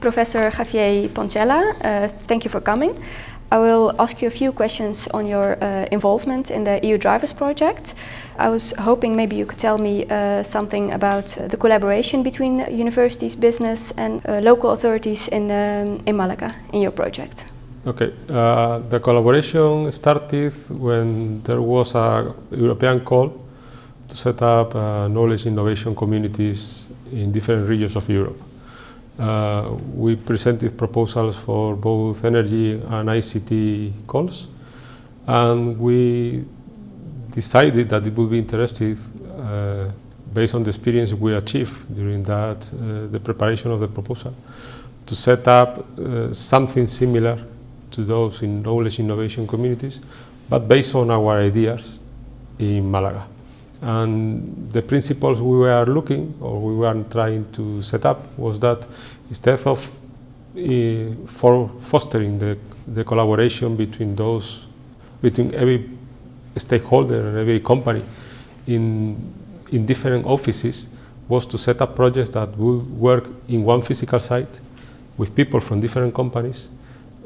Professor Javier Poncela, thank you for coming. I will ask you a few questions on your involvement in the EU Drivers Project. I was hoping maybe you could tell me something about the collaboration between universities, business and local authorities in Malaga, in your project. Okay, the collaboration started when there was a European call to set up knowledge innovation communities in different regions of Europe. We presented proposals for both energy and ICT calls, and we decided that it would be interesting, based on the experience we achieved during the preparation of the proposal, to set up something similar to those in knowledge innovation communities, but based on our ideas in Malaga. And the principles we were looking, or we were trying to set up, was that instead of fostering the collaboration between every stakeholder and every company in different offices, was to set up projects that would work in one physical site with people from different companies,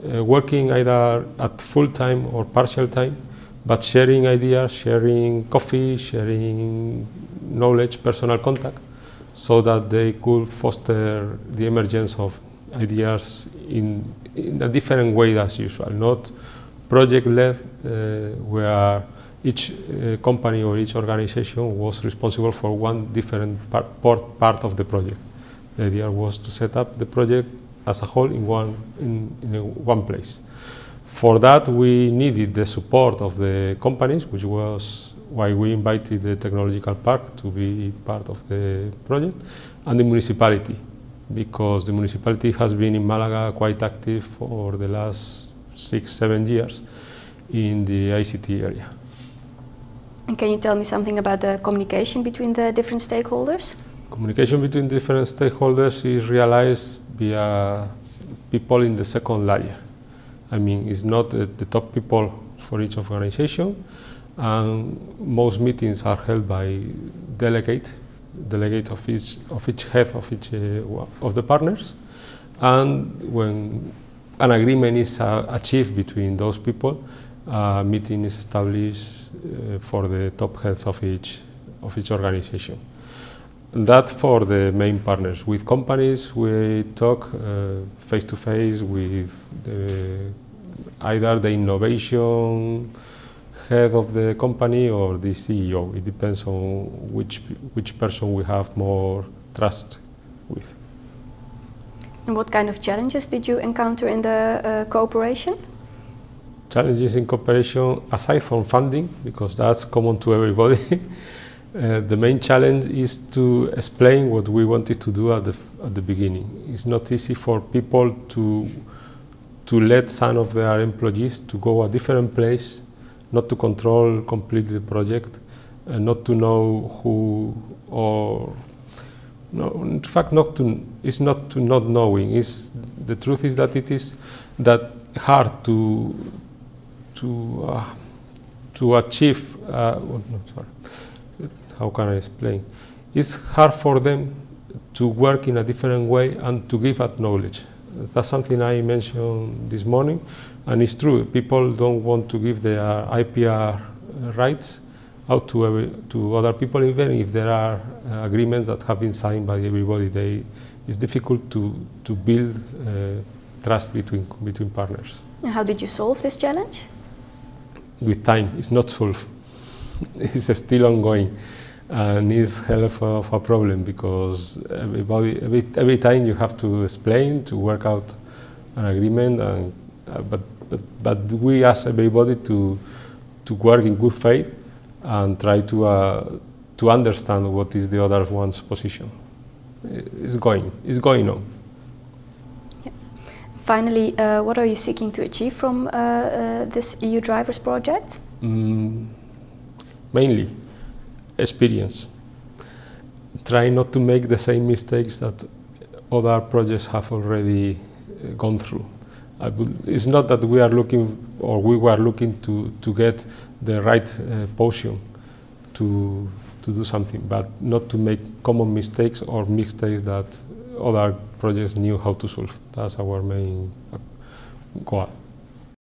working either at full time or partial time, but sharing ideas, sharing coffee, sharing knowledge, personal contact, so that they could foster the emergence of ideas in a different way as usual, not project-led, where each company or each organization was responsible for one different part of the project. The idea was to set up the project as a whole in one place. For that, we needed the support of the companies, which was why we invited the technological park to be part of the project, and the municipality, because the municipality has been in Malaga quite active for the last 6-7 years in the ICT area. And can you tell me something about the communication between the different stakeholders? Communication between different stakeholders is realized via people in the second layer. I mean, it's not the top people for each organization, and most meetings are held by delegate of each head of each of the partners, and when an agreement is achieved between those people, a meeting is established for the top heads of each organization. That for the main partners. With companies, we talk face to face with either the innovation head of the company or the CEO. It depends on which person we have more trust with. And what kind of challenges did you encounter in the cooperation? Challenges in cooperation, aside from funding, because that's common to everybody. The main challenge is to explain what we wanted to do at the beginning. It's not easy for people to let some of their employees to go a different place, not to control completely the project, and not to know who, or no, in fact, it's not to not knowing. The truth is that it is that hard to achieve. How can I explain? It's hard for them to work in a different way and to give out knowledge. That's something I mentioned this morning, and it's true. People don't want to give their IPR rights out to other people, even if there are agreements that have been signed by everybody. It's difficult to build trust between partners. And how did you solve this challenge? With time. It's not solved. It's still ongoing. And it's hell of a problem, because every time you have to explain, to work out an agreement, and but we ask everybody to work in good faith and try to understand what is the other one's position. It's going on. Yeah. Finally, what are you seeking to achieve from this EU Drivers Project? Mainly experience. Try not to make the same mistakes that other projects have already gone through. It's not that we are looking, or we were looking to get the right potion to do something, but not to make common mistakes or mistakes that other projects knew how to solve. That's our main goal.